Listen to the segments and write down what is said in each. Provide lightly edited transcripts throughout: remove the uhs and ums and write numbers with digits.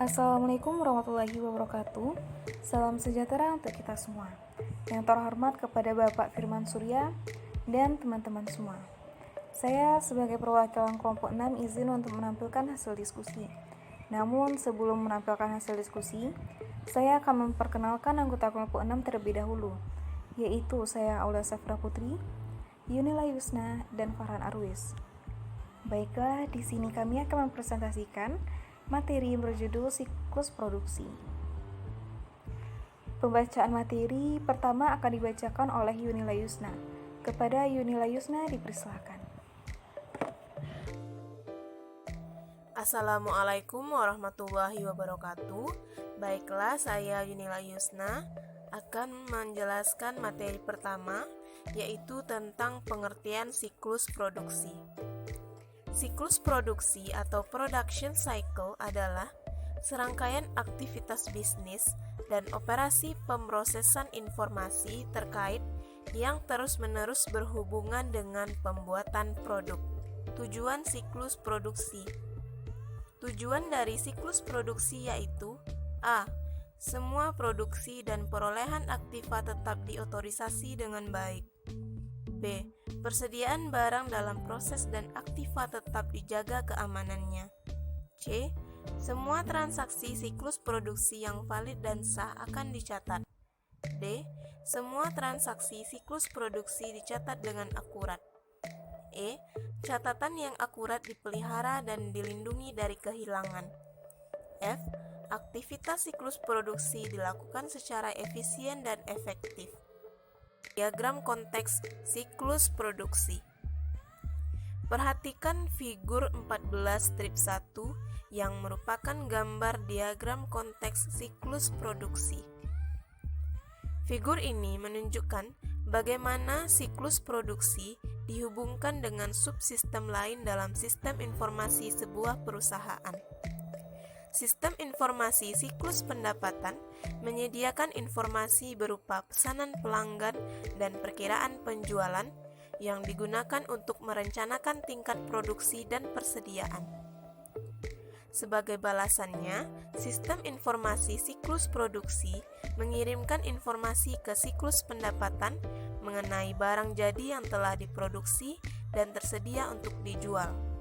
Assalamualaikum warahmatullahi wabarakatuh. Salam sejahtera untuk kita semua. Yang terhormat kepada Bapak Firman Surya dan teman-teman semua. Saya sebagai perwakilan kelompok 6 izin untuk menampilkan hasil diskusi. Namun sebelum menampilkan hasil diskusi, saya akan memperkenalkan anggota kelompok 6 terlebih dahulu, yaitu saya Aulia Safra Putri, Yunila Yusna, dan Farhan Arwis. Baiklah, di sini kami akan mempresentasikan materi yang berjudul siklus produksi. Pembacaan materi pertama akan dibacakan oleh Yunila Yusna. Kepada Yunila Yusna dipersilakan. Assalamualaikum warahmatullahi wabarakatuh. Baiklah, saya Yunila Yusna akan menjelaskan materi pertama, yaitu tentang pengertian siklus produksi. Siklus produksi atau production cycle adalah serangkaian aktivitas bisnis dan operasi pemrosesan informasi terkait yang terus-menerus berhubungan dengan pembuatan produk. Tujuan siklus produksi. Tujuan dari siklus produksi yaitu A. Semua produksi dan perolehan aktiva tetap diotorisasi dengan baik. B. Persediaan barang dalam proses dan aktiva tetap dijaga keamanannya. C. Semua transaksi siklus produksi yang valid dan sah akan dicatat. D. Semua transaksi siklus produksi dicatat dengan akurat. E. Catatan yang akurat dipelihara dan dilindungi dari kehilangan. F. Aktivitas siklus produksi dilakukan secara efisien dan efektif. Diagram konteks siklus produksi. Perhatikan figur 14 strip 1 yang merupakan gambar diagram konteks siklus produksi. Figur ini menunjukkan bagaimana siklus produksi dihubungkan dengan subsistem lain dalam sistem informasi sebuah perusahaan. Sistem informasi siklus pendapatan menyediakan informasi berupa pesanan pelanggan dan perkiraan penjualan yang digunakan untuk merencanakan tingkat produksi dan persediaan. Sebagai balasannya, sistem informasi siklus produksi mengirimkan informasi ke siklus pendapatan mengenai barang jadi yang telah diproduksi dan tersedia untuk dijual.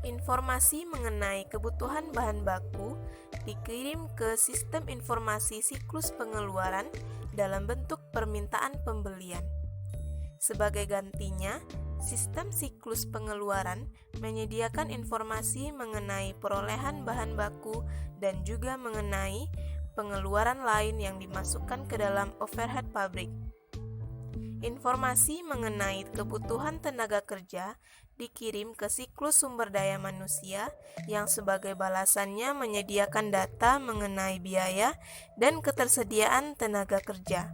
Informasi mengenai kebutuhan bahan baku dikirim ke sistem informasi siklus pengeluaran dalam bentuk permintaan pembelian. Sebagai gantinya, sistem siklus pengeluaran menyediakan informasi mengenai perolehan bahan baku dan juga mengenai pengeluaran lain yang dimasukkan ke dalam overhead pabrik. Informasi mengenai kebutuhan tenaga kerja dikirim ke siklus sumber daya manusia yang sebagai balasannya menyediakan data mengenai biaya dan ketersediaan tenaga kerja.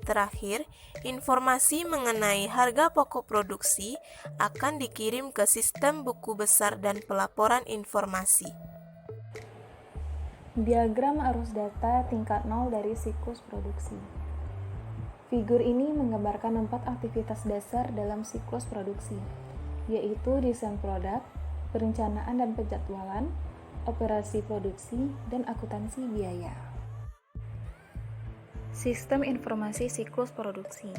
Terakhir, informasi mengenai harga pokok produksi akan dikirim ke sistem buku besar dan pelaporan informasi. Diagram arus data tingkat 0 dari siklus produksi. Figur ini menggambarkan 4 aktivitas dasar dalam siklus produksi, yaitu desain produk, perencanaan dan penjadwalan, operasi produksi, dan akuntansi biaya. Sistem informasi siklus produksi.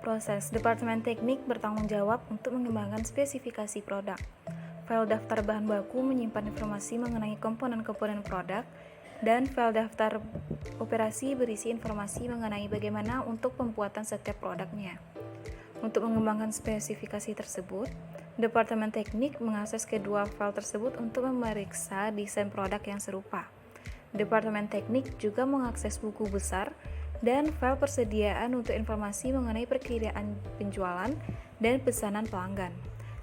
Proses Departemen Teknik bertanggung jawab untuk mengembangkan spesifikasi produk. File daftar bahan baku menyimpan informasi mengenai komponen-komponen produk, dan file daftar operasi berisi informasi mengenai bagaimana untuk pembuatan setiap produknya. Untuk mengembangkan spesifikasi tersebut, Departemen Teknik mengakses kedua file tersebut untuk memeriksa desain produk yang serupa. Departemen Teknik juga mengakses buku besar dan file persediaan untuk informasi mengenai perkiraan penjualan dan pesanan pelanggan.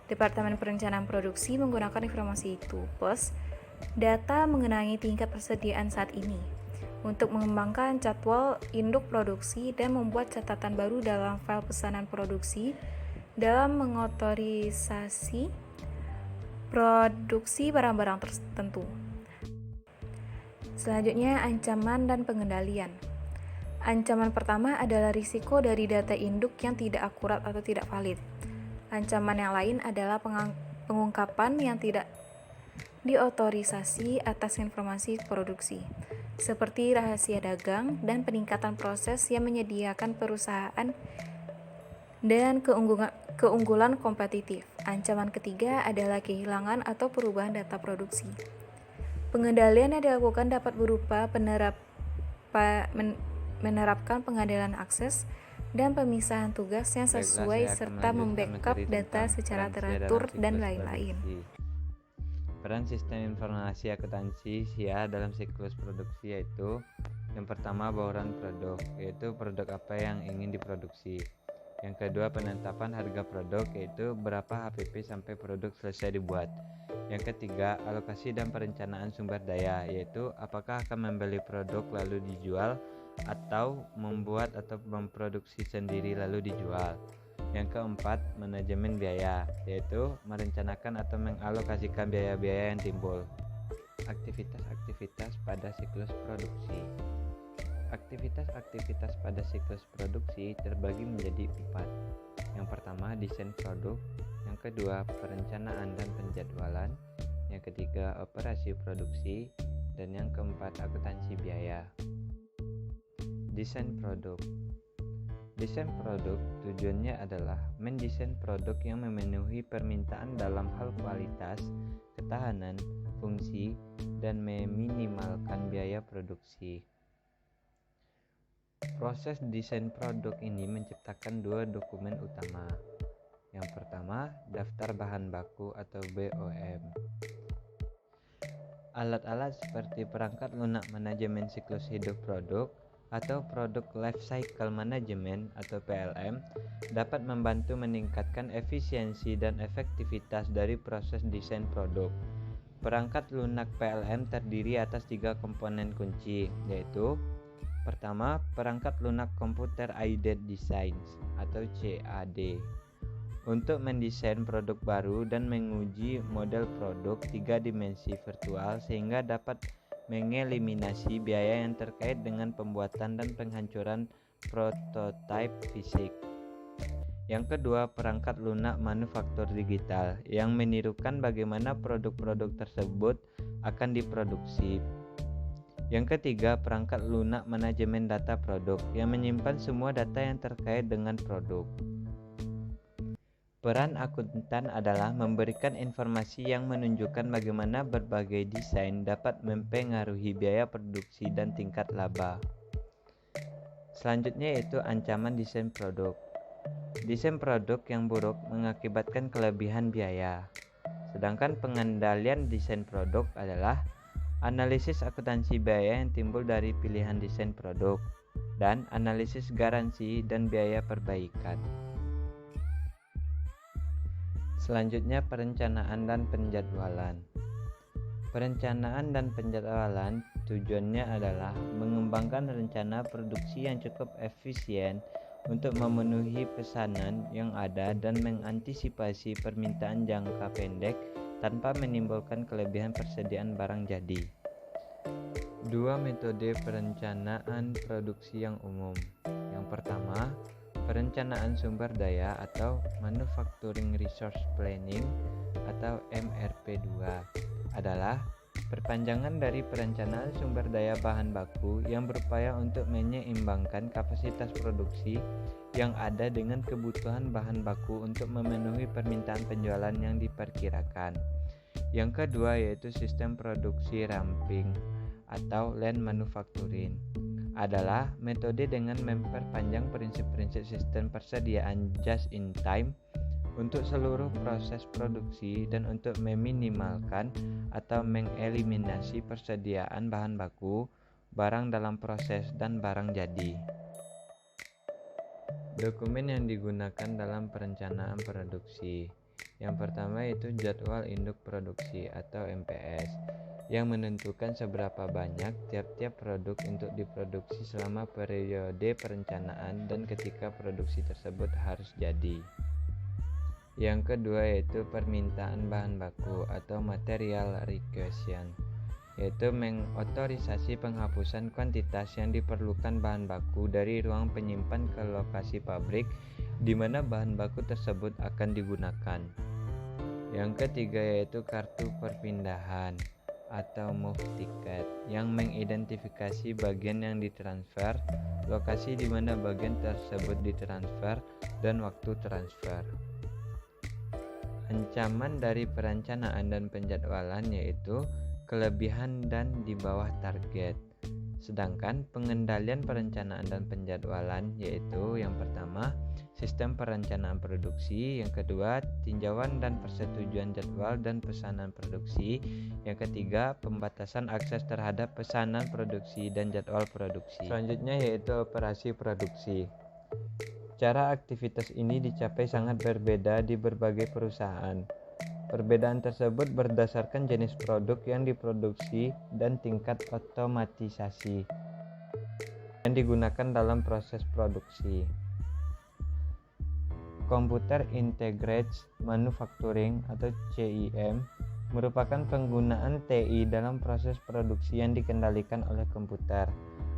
Departemen Perencanaan Produksi menggunakan informasi itu, plus data mengenai tingkat persediaan saat ini, untuk mengembangkan jadwal induk produksi dan membuat catatan baru dalam file pesanan produksi dalam mengotorisasi produksi barang-barang tertentu. Selanjutnya, ancaman dan pengendalian. Ancaman pertama adalah risiko dari data induk yang tidak akurat atau tidak valid. Ancaman yang lain adalah pengungkapan yang tidak diotorisasi atas informasi produksi, seperti rahasia dagang dan peningkatan proses yang menyediakan perusahaan dan keunggulan kompetitif. Ancaman ketiga adalah kehilangan atau perubahan data produksi. Pengendalian yang dilakukan dapat berupa menerapkan pengendalian akses dan pemisahan tugas yang sesuai serta membackup data secara teratur dan lain-lain. Peran sistem informasi akuntansi SIA dalam siklus produksi yaitu yang pertama bauran produk, yaitu produk apa yang ingin diproduksi. Yang kedua penetapan harga produk, yaitu berapa HPP sampai produk selesai dibuat. Yang ketiga alokasi dan perencanaan sumber daya, yaitu apakah akan membeli produk lalu dijual atau membuat atau memproduksi sendiri lalu dijual. Yang keempat manajemen biaya, yaitu merencanakan atau mengalokasikan biaya-biaya yang timbul. Aktivitas-aktivitas pada siklus produksi. Aktivitas-aktivitas pada siklus produksi terbagi menjadi 4. Yang pertama desain produk, yang kedua perencanaan dan penjadwalan, yang ketiga operasi produksi, dan yang keempat akuntansi biaya. Desain produk. Desain produk tujuannya adalah mendesain produk yang memenuhi permintaan dalam hal kualitas, ketahanan, fungsi, dan meminimalkan biaya produksi. Proses desain produk ini menciptakan 2 dokumen utama. Yang pertama, daftar bahan baku atau BOM. Alat-alat seperti perangkat lunak manajemen siklus hidup produk atau Product Life Cycle Management atau PLM dapat membantu meningkatkan efisiensi dan efektivitas dari proses desain produk. Perangkat lunak PLM terdiri atas 3 komponen kunci, yaitu pertama, perangkat lunak Computer Aided Design atau CAD untuk mendesain produk baru dan menguji model produk 3 dimensi virtual sehingga dapat mengeliminasi biaya yang terkait dengan pembuatan dan penghancuran prototipe fisik. Yang kedua, perangkat lunak manufaktur digital yang menirukan bagaimana produk-produk tersebut akan diproduksi. Yang ketiga, perangkat lunak manajemen data produk yang menyimpan semua data yang terkait dengan produk. Peran akuntan adalah memberikan informasi yang menunjukkan bagaimana berbagai desain dapat mempengaruhi biaya produksi dan tingkat laba. Selanjutnya yaitu ancaman desain produk. Desain produk yang buruk mengakibatkan kelebihan biaya. Sedangkan pengendalian desain produk adalah analisis akuntansi biaya yang timbul dari pilihan desain produk dan analisis garansi dan biaya perbaikan. Selanjutnya perencanaan dan penjadwalan. Perencanaan dan penjadwalan tujuannya adalah mengembangkan rencana produksi yang cukup efisien untuk memenuhi pesanan yang ada dan mengantisipasi permintaan jangka pendek tanpa menimbulkan kelebihan persediaan barang jadi. 2 metode perencanaan produksi yang umum. Yang pertama, perencanaan sumber daya atau Manufacturing Resource Planning atau MRP2 adalah perpanjangan dari perencanaan sumber daya bahan baku yang berupaya untuk menyeimbangkan kapasitas produksi yang ada dengan kebutuhan bahan baku untuk memenuhi permintaan penjualan yang diperkirakan. Yang kedua yaitu sistem produksi ramping atau Lean Manufacturing adalah metode dengan memperpanjang prinsip-prinsip sistem persediaan just in time untuk seluruh proses produksi dan untuk meminimalkan atau mengeliminasi persediaan bahan baku, barang dalam proses, dan barang jadi. Dokumen yang digunakan dalam perencanaan produksi. Yang pertama yaitu Jadwal Induk Produksi atau MPS yang menentukan seberapa banyak tiap-tiap produk untuk diproduksi selama periode perencanaan dan ketika produksi tersebut harus jadi. Yang kedua yaitu permintaan bahan baku atau Material Requisition, yaitu mengotorisasi penghapusan kuantitas yang diperlukan bahan baku dari ruang penyimpan ke lokasi pabrik di mana bahan baku tersebut akan digunakan. Yang ketiga yaitu kartu perpindahan atau move ticket yang mengidentifikasi bagian yang ditransfer, lokasi di mana bagian tersebut ditransfer, dan waktu transfer. Ancaman dari perencanaan dan penjadwalan yaitu kelebihan dan di bawah target. Sedangkan pengendalian perencanaan dan penjadwalan yaitu yang pertama, sistem perencanaan produksi, yang kedua, tinjauan dan persetujuan jadwal dan pesanan produksi, yang ketiga, pembatasan akses terhadap pesanan produksi dan jadwal produksi. Selanjutnya yaitu operasi produksi. Cara aktivitas ini dicapai sangat berbeda di berbagai perusahaan. Perbedaan tersebut berdasarkan jenis produk yang diproduksi dan tingkat otomatisasi yang digunakan dalam proses produksi. Computer Integrated Manufacturing atau CIM merupakan penggunaan TI dalam proses produksi yang dikendalikan oleh komputer,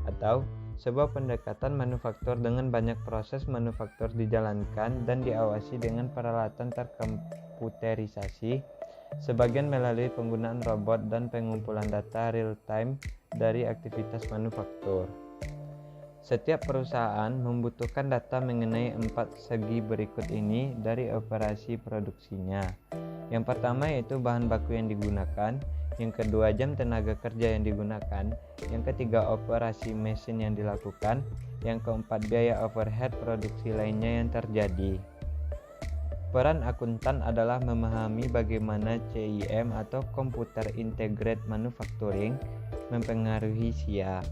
atau sebuah pendekatan manufaktur dengan banyak proses manufaktur dijalankan dan diawasi dengan peralatan terkomputerisasi, sebagian melalui penggunaan robot dan pengumpulan data real-time dari aktivitas manufaktur. Setiap perusahaan membutuhkan data mengenai 4 segi berikut ini dari operasi produksinya. Yang pertama yaitu bahan baku yang digunakan, yang kedua jam tenaga kerja yang digunakan, yang ketiga operasi mesin yang dilakukan, yang keempat biaya overhead produksi lainnya yang terjadi. Peran akuntan adalah memahami bagaimana CIM atau Computer Integrated Manufacturing mempengaruhi SIA.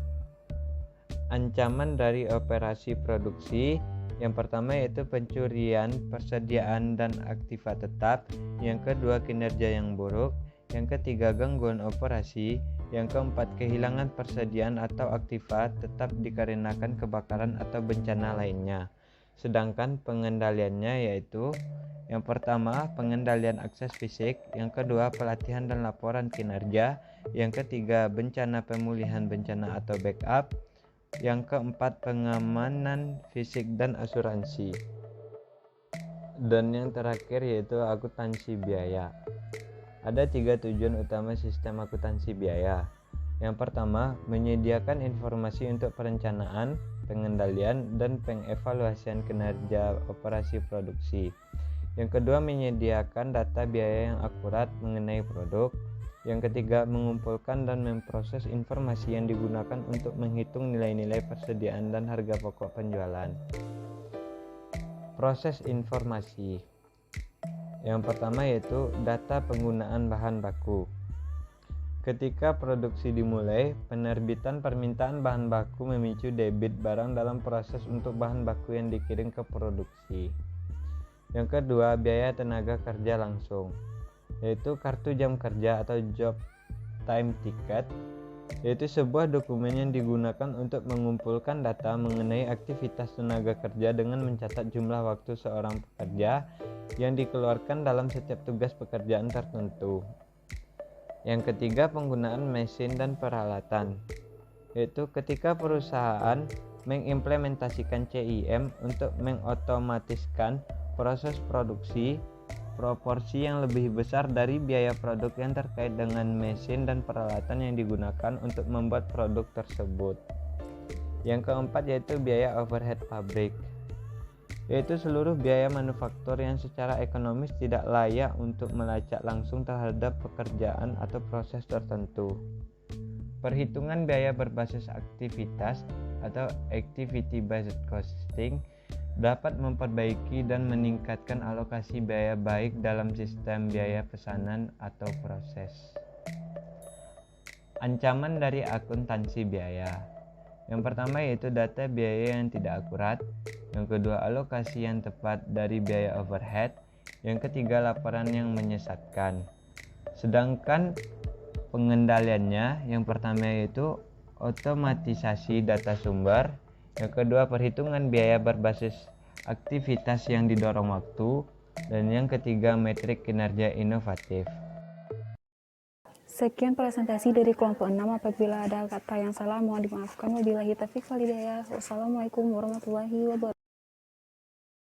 Ancaman dari operasi produksi yang pertama yaitu pencurian, persediaan dan aktiva tetap, yang kedua kinerja yang buruk, yang ketiga gangguan operasi, yang keempat kehilangan persediaan atau aktiva tetap dikarenakan kebakaran atau bencana lainnya. Sedangkan pengendaliannya yaitu yang pertama pengendalian akses fisik, yang kedua pelatihan dan laporan kinerja, yang ketiga bencana pemulihan bencana atau backup, yang keempat pengamanan fisik dan asuransi, dan yang terakhir yaitu akuntansi biaya. Ada 3 tujuan utama sistem akuntansi biaya. Yang pertama, menyediakan informasi untuk perencanaan, pengendalian, dan pengevaluasian kinerja operasi produksi. Yang kedua, menyediakan data biaya yang akurat mengenai produk. Yang ketiga, mengumpulkan dan memproses informasi yang digunakan untuk menghitung nilai-nilai persediaan dan harga pokok penjualan. Proses informasi. Yang pertama yaitu data penggunaan bahan baku. Ketika produksi dimulai, penerbitan permintaan bahan baku memicu debit barang dalam proses untuk bahan baku yang dikirim ke produksi. Yang kedua, biaya tenaga kerja langsung, yaitu kartu jam kerja atau job time ticket, yaitu sebuah dokumen yang digunakan untuk mengumpulkan data mengenai aktivitas tenaga kerja dengan mencatat jumlah waktu seorang pekerja yang dikeluarkan dalam setiap tugas pekerjaan tertentu. Yang ketiga, penggunaan mesin dan peralatan, yaitu ketika perusahaan mengimplementasikan CIM untuk mengotomatiskan proses produksi, proporsi yang lebih besar dari biaya produk yang terkait dengan mesin dan peralatan yang digunakan untuk membuat produk tersebut. Yang keempat yaitu biaya overhead pabrik, yaitu seluruh biaya manufaktur yang secara ekonomis tidak layak untuk melacak langsung terhadap pekerjaan atau proses tertentu. Perhitungan biaya berbasis aktivitas atau activity based costing dapat memperbaiki dan meningkatkan alokasi biaya baik dalam sistem biaya pesanan atau proses. Ancaman dari akuntansi biaya. Yang pertama yaitu data biaya yang tidak akurat, yang kedua alokasi yang tepat dari biaya overhead, yang ketiga laporan yang menyesatkan. Sedangkan pengendaliannya yang pertama yaitu otomatisasi data sumber, yang kedua perhitungan biaya berbasis aktivitas yang didorong waktu, dan yang ketiga metrik kinerja inovatif. Sekian presentasi dari kelompok 6. Apabila ada kata yang salah mohon dimaafkan. Wabillahi taufiq wal hidayah. Wassalamualaikum warahmatullahi wabarakatuh.